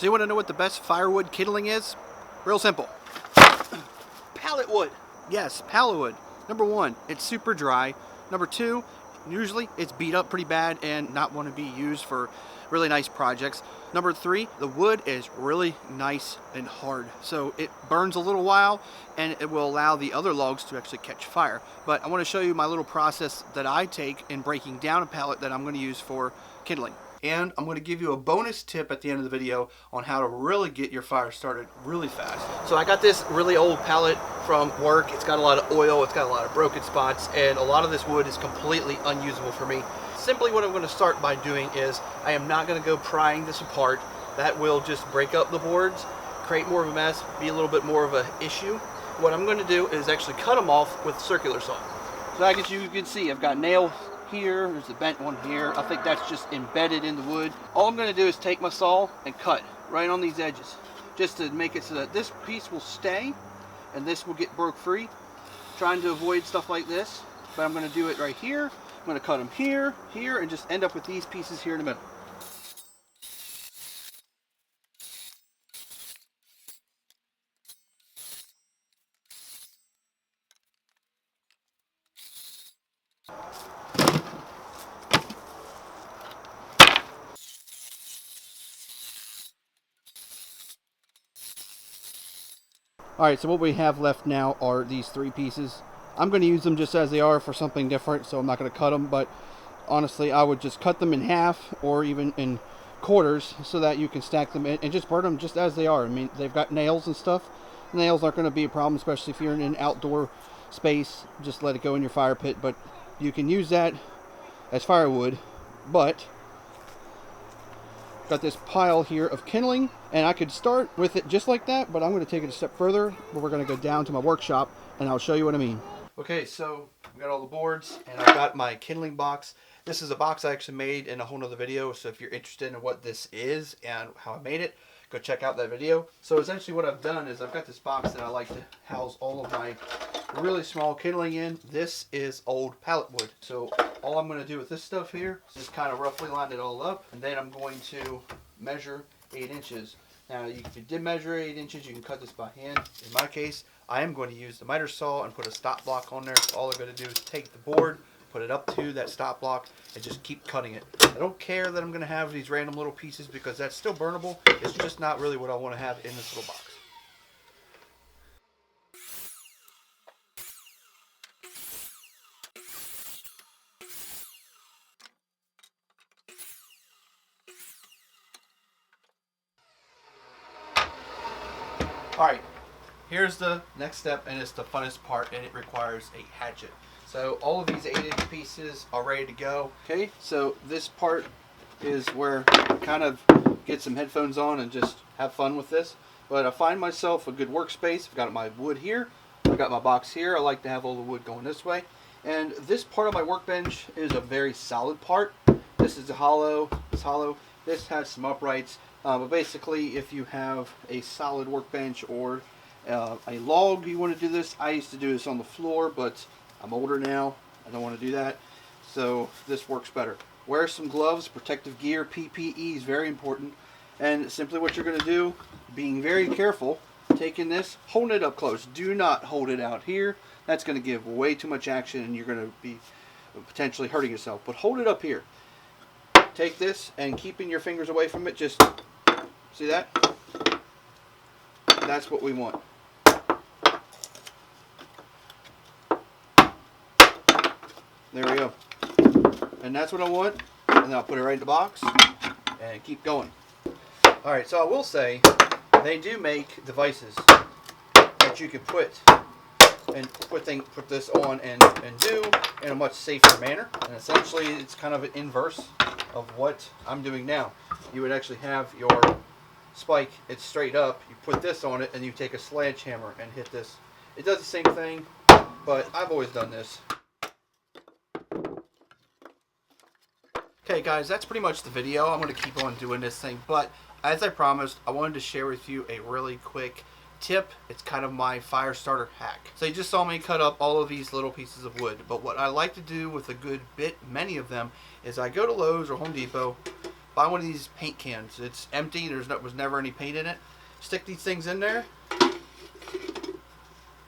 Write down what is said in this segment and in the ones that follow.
So you want to know what the best firewood kindling is? Real simple. Pallet wood. Yes, pallet wood. Number one, it's super dry. Number two, usually it's beat up pretty bad and not want to be used for really nice projects. Number three, the wood is really nice and hard, so it burns a little while and it will allow the other logs to actually catch fire. But I want to show you my little process that I take in breaking down a pallet that I'm going to use for kindling. And I'm going to give you a bonus tip at the end of the video on how to really get your fire started really fast. So I got this really old pallet from work. It's got a lot of oil, it's got a lot of broken spots, and a lot of this wood is completely unusable for me. Simply what I'm going to start by doing is I am not going to go prying this apart. That will just break up the boards, create more of a mess, be a little bit more of an issue. What I'm going to do is actually cut them off with a circular saw. So I guess you can see I've got nails here, there's a bent one here. I think that's just embedded in the wood. All I'm going to do is take my saw and cut right on these edges, just to make it so that this piece will stay and this will get broke free. Trying to avoid stuff like this, but I'm going to do it right here. I'm going to cut them here, here, and just end up with these pieces here in the middle. Alright, so what we have left now are these three pieces. I'm going to use them just as they are for something different, so I'm not going to cut them, but honestly I would just cut them in half or even in quarters so that you can stack them in and just burn them just as they are. I mean, they've got nails and stuff. Nails aren't going to be a problem, especially if you're in an outdoor space. Just let it go in your fire pit, but you can use that as firewood. But got this pile here of kindling, and I could start with it just like that, but I'm going to take it a step further, but we're going to go down to my workshop and I'll show you what I mean. Okay, so I've got all the boards and I've got my kindling box. This is a box I actually made in a whole nother video, so if you're interested in what this is and how I made it, go check out that video. So essentially what I've done is I've got this box that I like to house all of my really small kindling in. This is old pallet wood. So all I'm going to do with this stuff here is just kind of roughly line it all up, and then I'm going to measure 8 inches. Now, if you did measure 8 inches, you can cut this by hand. In my case, I am going to use the miter saw and put a stop block on there. So all I'm going to do is take the board, put it up to that stop block, and just keep cutting it. I don't care that I'm going to have these random little pieces because that's still burnable. It's just not really what I want to have in this little box. Alright, here's the next step, and it's the funnest part, and it requires a hatchet. So all of these 8-inch pieces are ready to go. Okay, so this part is where I kind of get some headphones on and just have fun with this. But I find myself a good workspace. I've got my wood here. I've got my box here. I like to have all the wood going this way. And this part of my workbench is a very solid part. This is hollow. It's hollow. This has some uprights. But basically, if you have a solid workbench or a log you want to do this, I used to do this on the floor, but I'm older now. I don't want to do that. So this works better. Wear some gloves, protective gear, PPE is very important. And simply what you're going to do, being very careful, taking this, holding it up close. Do not hold it out here. That's going to give way too much action and you're going to be potentially hurting yourself. But hold it up here. Take this and keeping your fingers away from it, just see that? That's what we want. There we go. And that's what I want. And then I'll put it right in the box and keep going. Alright, so I will say they do make devices that you can put this on and do in a much safer manner. And essentially it's kind of an inverse of what I'm doing now. You would actually have your spike, it's straight up, you put this on it and you take a sledgehammer and hit this. It does the same thing, but I've always done this. Okay guys, that's pretty much the video. I'm going to keep on doing this thing, but as I promised, I wanted to share with you a really quick tip. It's kind of my fire starter hack. So you just saw me cut up all of these little pieces of wood, but what I like to do with a good bit, many of them, is I go to Lowe's or Home Depot, buy one of these paint cans. It's empty. Was never any paint in it. Stick these things in there,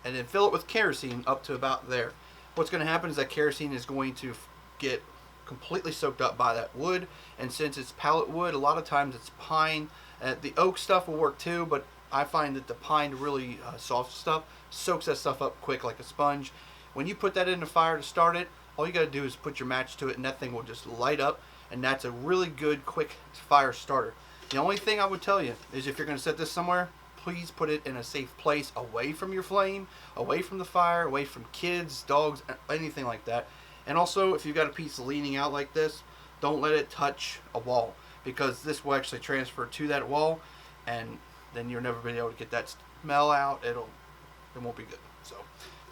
and then fill it with kerosene up to about there. What's going to happen is that kerosene is going to get completely soaked up by that wood, and since it's pallet wood, a lot of times it's pine. The oak stuff will work too, but I find that the pine, really soft stuff, soaks that stuff up quick like a sponge. When you put that in the fire to start it, all you got to do is put your match to it, and that thing will just light up, and that's a really good quick fire starter. The only thing I would tell you is if you're going to set this somewhere, please put it in a safe place, away from your flame, away from the fire, away from kids, dogs, anything like that. And also, if you've got a piece leaning out like this, don't let it touch a wall, because this will actually transfer to that wall, and then you'll never be able to get that smell out. It won't be good. So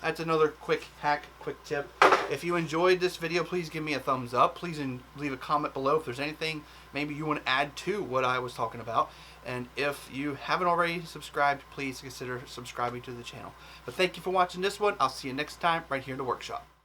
that's another quick hack, quick tip. If you enjoyed this video, please give me a thumbs up. Please leave a comment below if there's anything maybe you want to add to what I was talking about. And if you haven't already subscribed, please consider subscribing to the channel. But thank you for watching this one. I'll see you next time right here in the workshop.